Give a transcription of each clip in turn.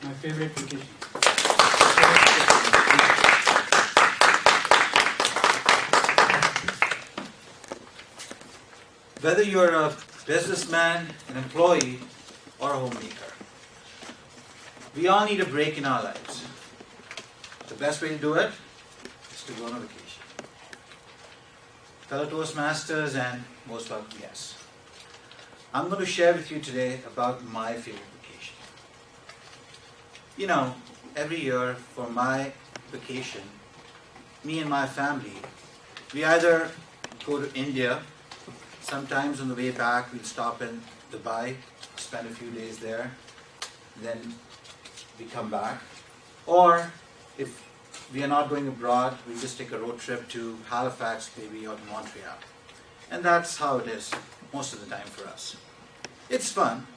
my favorite vacation. Whether you're a businessman, an employee, or a homemaker, we all need a break in our lives. The best way to do it is to go on a vacation. Fellow Toastmasters and most welcome guests, I'm going to share with you today about my favorite vacation. You know, every year for my vacation, me and my family, we either go to India. Sometimes on the way back, we'll stop in Dubai, spend a few days there, then we come back. Or if we are not going abroad, we just take a road trip to Halifax, maybe, or to Montreal. And that's how it is most of the time for us. It's fun.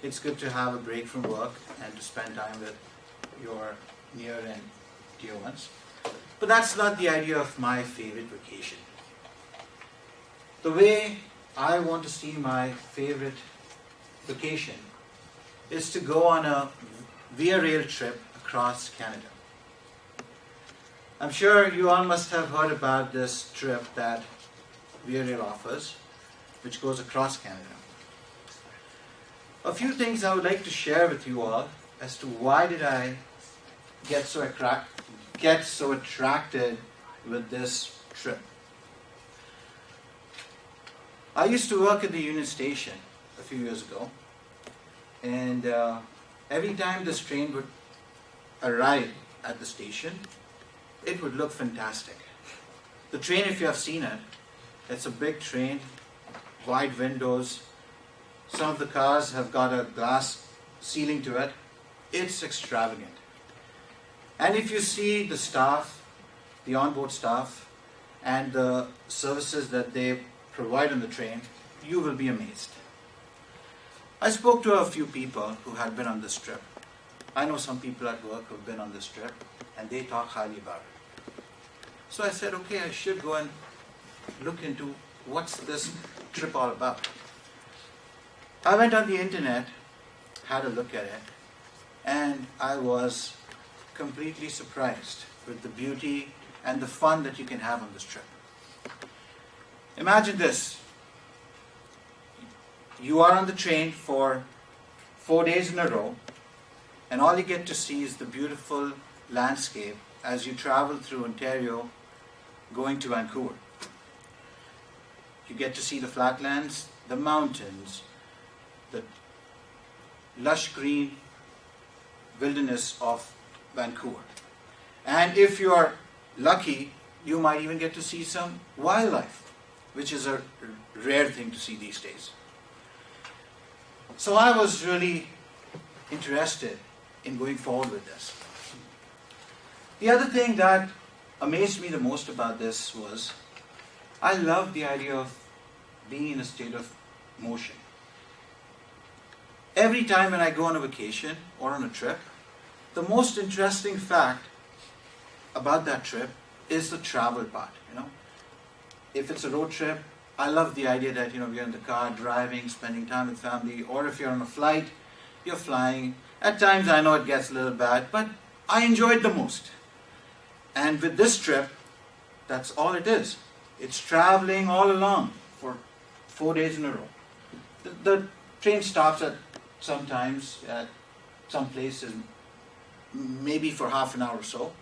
It's good to have a break from work and to spend time with your near and dear ones. But that's not the idea of my favorite vacation. The way I want to see my favorite vacation is to go on a via rail trip across Canada. I'm sure you all must have heard about this trip that Via Rail offers, which goes across Canada. A few things I would like to share with you all as to why did I get so attracted with this trip. I used to work at the Union Station a few years ago, and every time this train would arrive at the station, it would look fantastic. The train, if you have seen it, it's a big train, wide windows. Some of the cars have got a glass ceiling to it. It's extravagant. And if you see the staff, the onboard staff, and the services that they provide on the train, you will be amazed. I spoke to a few people who had been on this trip. I know some people at work who have been on this trip, and they talk highly about it. So I said, okay, I should go and look into what's this trip all about. I went on the internet, had a look at it, and I was completely surprised with the beauty and the fun that you can have on this trip. Imagine this. You are on the train for 4 days in a row, and all you get to see is the beautiful landscape as you travel through Ontario going to Vancouver. You get to see the flatlands, the mountains, the lush green wilderness of Vancouver. And if you are lucky, you might even get to see some wildlife, which is a rare thing to see these days. So I was really interested in going forward with this. The other thing that amazed me the most about this was I love the idea of being in a state of motion. Every time when I go on a vacation or on a trip, the most interesting fact about that trip is the travel part. If it's a road trip, I love the idea that we're in the car driving, spending time with family, or if you're on a flight, you're flying. At times I know it gets a little bad, but I enjoy it the most. And with this trip, that's all it is. It's traveling all along for 4 days in a row. The train stops at sometimes at some places, maybe for half an hour or so,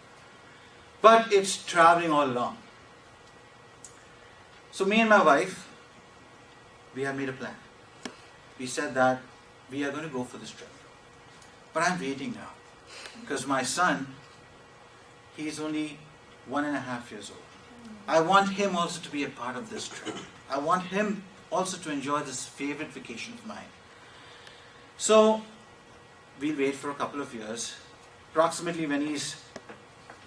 but it's traveling all along. So me and my wife, we have made a plan. We said that we are going to go for this trip. But I'm waiting now, because my son, he's only 1.5 years old. I want him also to be a part of this trip. I want him also to enjoy this favorite vacation of mine. So we'll wait for a couple of years. Approximately when he's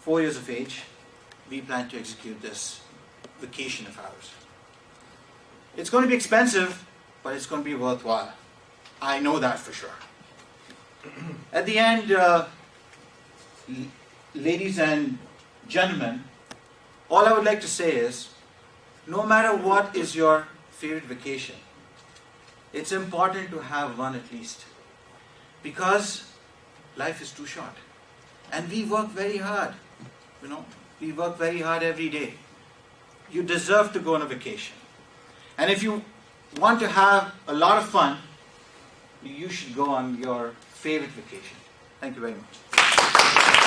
4 years of age, we plan to execute this vacation of ours. It's going to be expensive, but it's going to be worthwhile. I know that for sure. At the end, ladies and gentlemen, all I would like to say is, no matter what is your favorite vacation, it's important to have one at least. Because life is too short. And we work very hard. We work very hard every day. You deserve to go on a vacation. And if you want to have a lot of fun, you should go on your favorite vacation. Thank you very much.